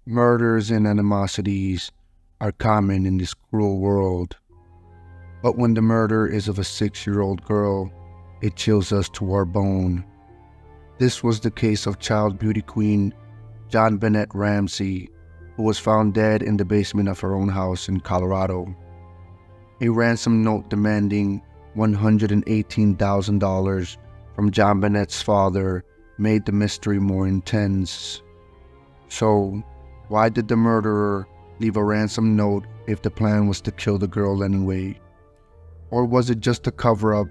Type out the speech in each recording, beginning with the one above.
Murders and animosities are common in this cruel world, but when the murder is of a 6-year-old girl, it chills us to our bone. This was the case of child beauty queen JonBenet Ramsey, who was found dead in the basement of her own house in Colorado. A ransom note demanding $118,000 from JonBenet's father made the mystery more intense. So, why did the murderer leave a ransom note if the plan was to kill the girl anyway? Or was it just a cover-up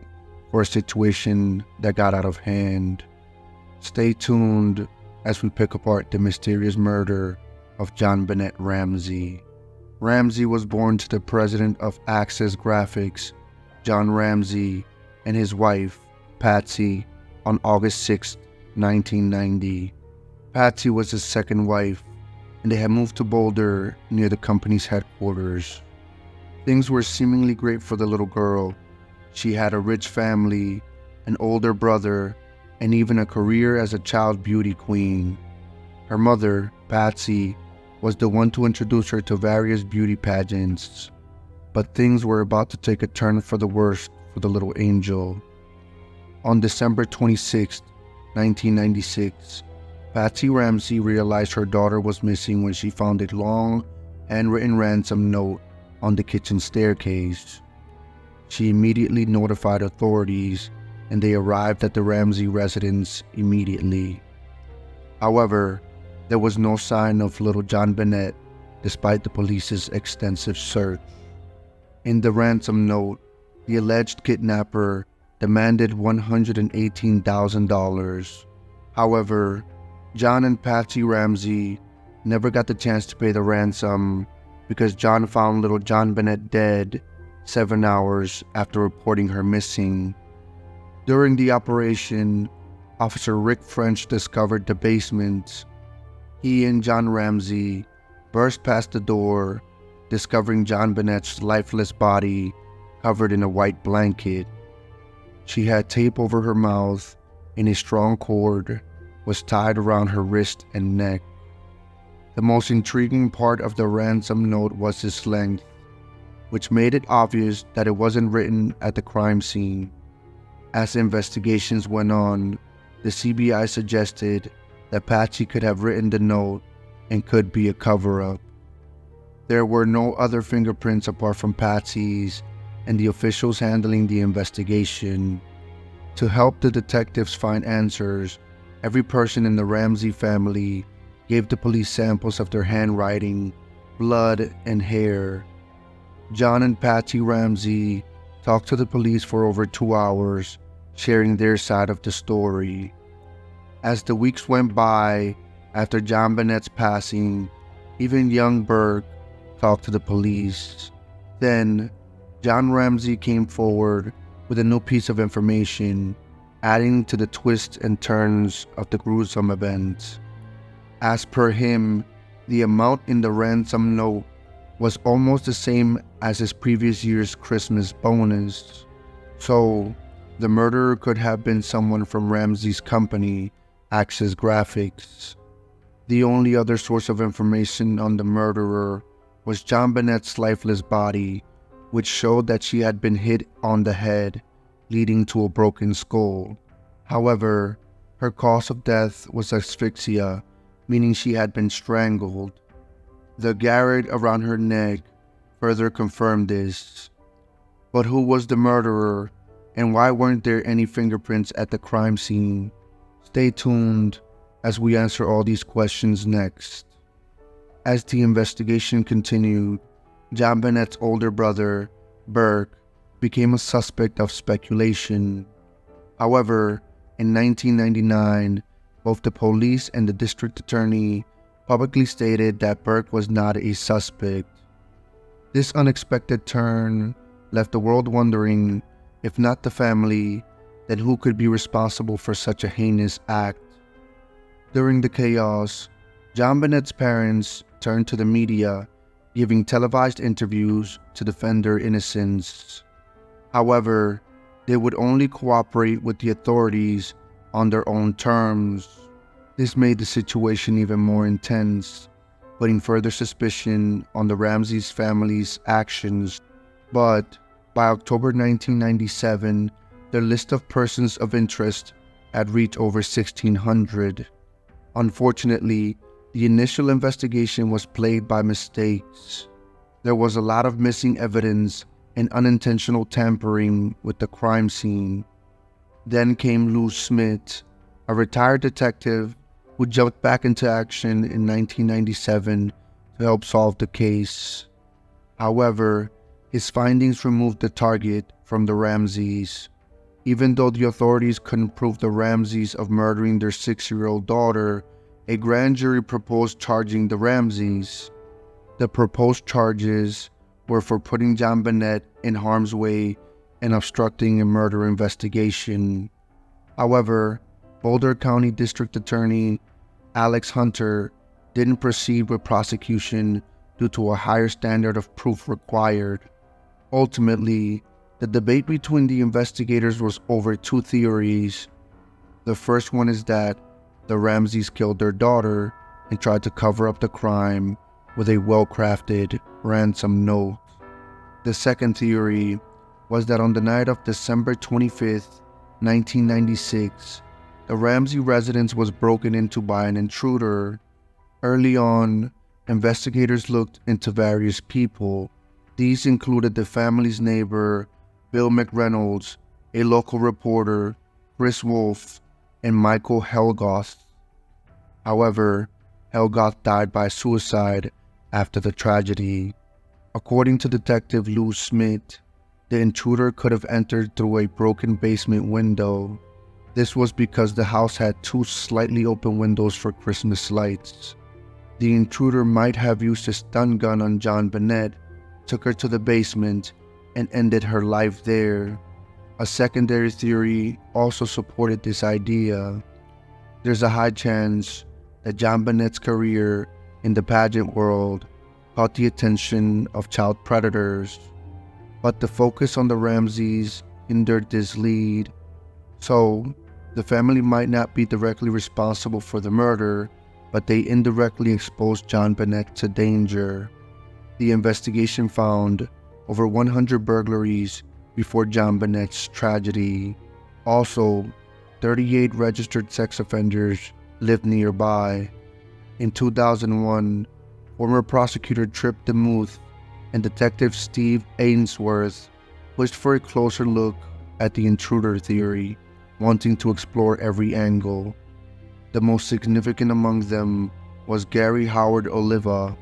for a situation that got out of hand? Stay tuned as we pick apart the mysterious murder of JonBenet Ramsey. Ramsey was born to the president of Access Graphics, John Ramsey, and his wife, Patsy, on August 6, 1990. Patsy was his second wife, and they had moved to Boulder near the company's headquarters. Things were seemingly great for the little girl. She had a rich family, an older brother, and even a career as a child beauty queen. Her mother, Patsy, was the one to introduce her to various beauty pageants. But things were about to take a turn for the worse for the little angel. On December 26, 1996, Patsy Ramsey realized her daughter was missing when she found a long, handwritten ransom note on the kitchen staircase. She immediately notified authorities, and they arrived at the Ramsey residence immediately. However, there was no sign of little JonBenet despite the police's extensive search. In the ransom note, the alleged kidnapper demanded $118,000. However, John and Patsy Ramsey never got the chance to pay the ransom because John found little JonBenet dead 7 hours after reporting her missing. During the operation, Officer Rick French discovered the basement. He and John Ramsey burst past the door, discovering JonBenet's lifeless body covered in a white blanket. She had tape over her mouth, and a strong cord was tied around her wrist and neck. The most intriguing part of the ransom note was its length, which made it obvious that it wasn't written at the crime scene. As investigations went on, the CBI suggested that Patsy could have written the note and could be a cover-up. There were no other fingerprints apart from Patsy's and the officials handling the investigation. To help the detectives find answers, every person in the Ramsey family gave the police samples of their handwriting, blood, and hair. John and Patsy Ramsey talked to the police for over 2 hours, sharing their side of the story. As the weeks went by after JonBenet's passing, even young Burke talked to the police. Then, John Ramsey came forward with a new piece of information, adding to the twists and turns of the gruesome event. As per him, the amount in the ransom note was almost the same as his previous year's Christmas bonus. So, the murderer could have been someone from Ramsey's company, Access Graphics. The only other source of information on the murderer was JonBenet's lifeless body, which showed that she had been hit on the head, leading to a broken skull. However, her cause of death was asphyxia, meaning she had been strangled. The garrote around her neck further confirmed this. But who was the murderer, and why weren't there any fingerprints at the crime scene? Stay tuned as we answer all these questions next. As the investigation continued, JonBenet's older brother, Burke, became a suspect of speculation. However, in 1999, both the police and the district attorney publicly stated that Burke was not a suspect. This unexpected turn left the world wondering, if not the family, then who could be responsible for such a heinous act? During the chaos, JonBenet's parents turned to the media, giving televised interviews to defend their innocence. However, they would only cooperate with the authorities on their own terms. This made the situation even more intense. putting further suspicion on the Ramsey's family's actions. But by October 1997, their list of persons of interest had reached over 1,600. Unfortunately, the initial investigation was plagued by mistakes. There was a lot of missing evidence and unintentional tampering with the crime scene. Then came Lou Smith, a retired detective who jumped back into action in 1997 to help solve the case. However, his findings removed the target from the Ramseys. Even though the authorities couldn't prove the Ramseys of murdering their 6-year-old daughter, a grand jury proposed charging the Ramseys. The proposed charges were for putting JonBenet in harm's way and obstructing a murder investigation. However, Boulder County District Attorney Alex Hunter didn't proceed with prosecution due to a higher standard of proof required. Ultimately, the debate between the investigators was over two theories. The first one is that the Ramseys killed their daughter and tried to cover up the crime with a well-crafted ransom note. The second theory was that on the night of December 25th, 1996, the Ramsey residence was broken into by an intruder. Early on, investigators looked into various people. These included the family's neighbor, Bill McReynolds, a local reporter, Chris Wolf, and Michael Helgoth. However, Helgoth died by suicide after the tragedy. According to Detective Lou Smith, the intruder could have entered through a broken basement window. This was because the house had two slightly open windows for Christmas lights. The intruder might have used a stun gun on JonBenet, took her to the basement, and ended her life there. A secondary theory also supported this idea. There's a high chance that JonBenet's career in the pageant world caught the attention of child predators, but the focus on the Ramseys hindered this lead. So, the family might not be directly responsible for the murder, but they indirectly exposed JonBenet to danger. The investigation found over 100 burglaries before JonBenet's tragedy. Also, 38 registered sex offenders lived nearby. In 2001, former prosecutor Trip DeMuth and Detective Steve Ainsworth pushed for a closer look at the intruder theory, wanting to explore every angle. The most significant among them was Gary Howard Oliva.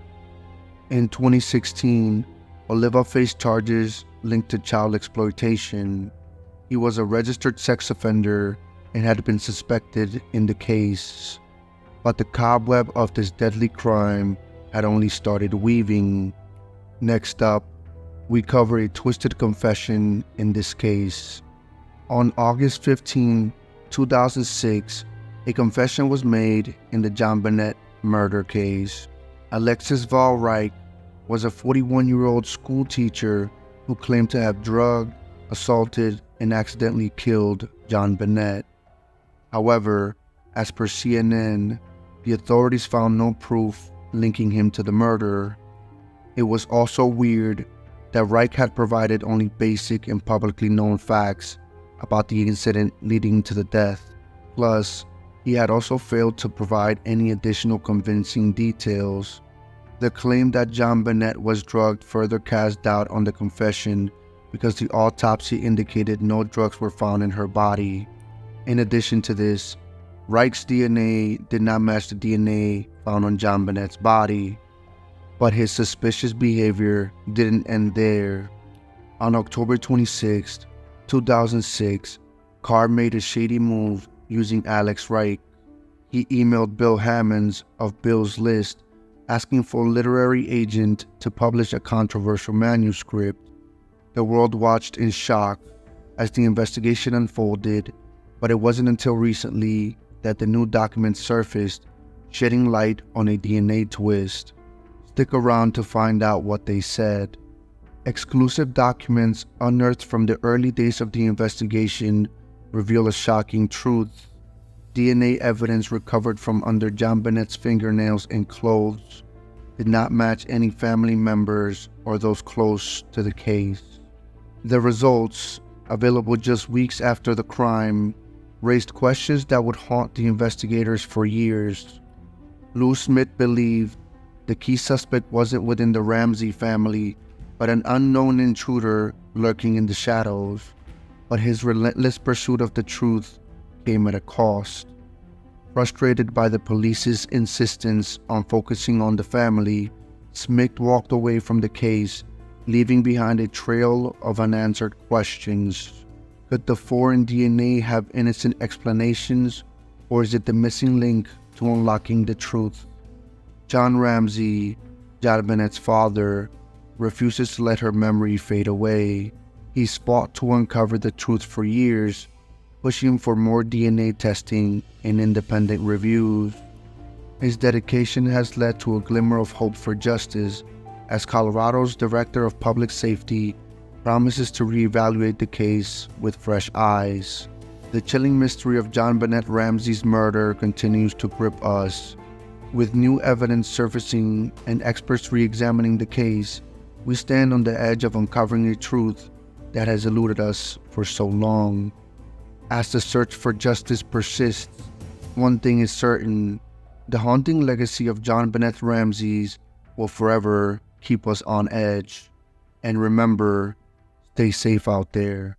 In 2016, Oliva faced charges linked to child exploitation. He was a registered sex offender and had been suspected in the case. But the cobweb of this deadly crime had only started weaving. Next up, we cover a twisted confession in this case. On August 15, 2006, a confession was made in the JonBenet murder case. Alexis Val Reich was a 41-year-old school teacher who claimed to have drugged, assaulted, and accidentally killed JonBenet. However, as per CNN, the authorities found no proof linking him to the murder. It was also weird that Reich had provided only basic and publicly known facts about the incident leading to the death. Plus, he had also failed to provide any additional convincing details. The claim that JonBenet was drugged further cast doubt on the confession because the autopsy indicated no drugs were found in her body. In addition to this, Reich's DNA did not match the DNA found on JonBenet's body. But his suspicious behavior didn't end there. On October 26, 2006, Carr made a shady move using Alex Reich. He emailed Bill Hammonds of Bill's List asking for a literary agent to publish a controversial manuscript. The world watched in shock as the investigation unfolded, but it wasn't until recently that the new documents surfaced, shedding light on a DNA twist. Stick around to find out what they said. Exclusive documents unearthed from the early days of the investigation reveal a shocking truth. DNA evidence recovered from under JonBenet's fingernails and clothes did not match any family members or those close to the case. The results, available just weeks after the crime, raised questions that would haunt the investigators for years. Lou Smith believed the key suspect wasn't within the Ramsey family, but an unknown intruder lurking in the shadows. But his relentless pursuit of the truth came at a cost. Frustrated by the police's insistence on focusing on the family, Smith walked away from the case, leaving behind a trail of unanswered questions. Could the foreign DNA have innocent explanations, or is it the missing link to unlocking the truth? John Ramsey, JonBenet's father, refuses to let her memory fade away. He's fought to uncover the truth for years, pushing for more DNA testing and independent reviews. His dedication has led to a glimmer of hope for justice, as Colorado's Director of Public Safety promises to reevaluate the case with fresh eyes. The chilling mystery of JonBenet Ramsey's murder continues to grip us. With new evidence surfacing and experts re-examining the case, we stand on the edge of uncovering a truth that has eluded us for so long. As the search for justice persists, one thing is certain: the haunting legacy of JonBenet Ramsey's will forever keep us on edge. And remember, stay safe out there.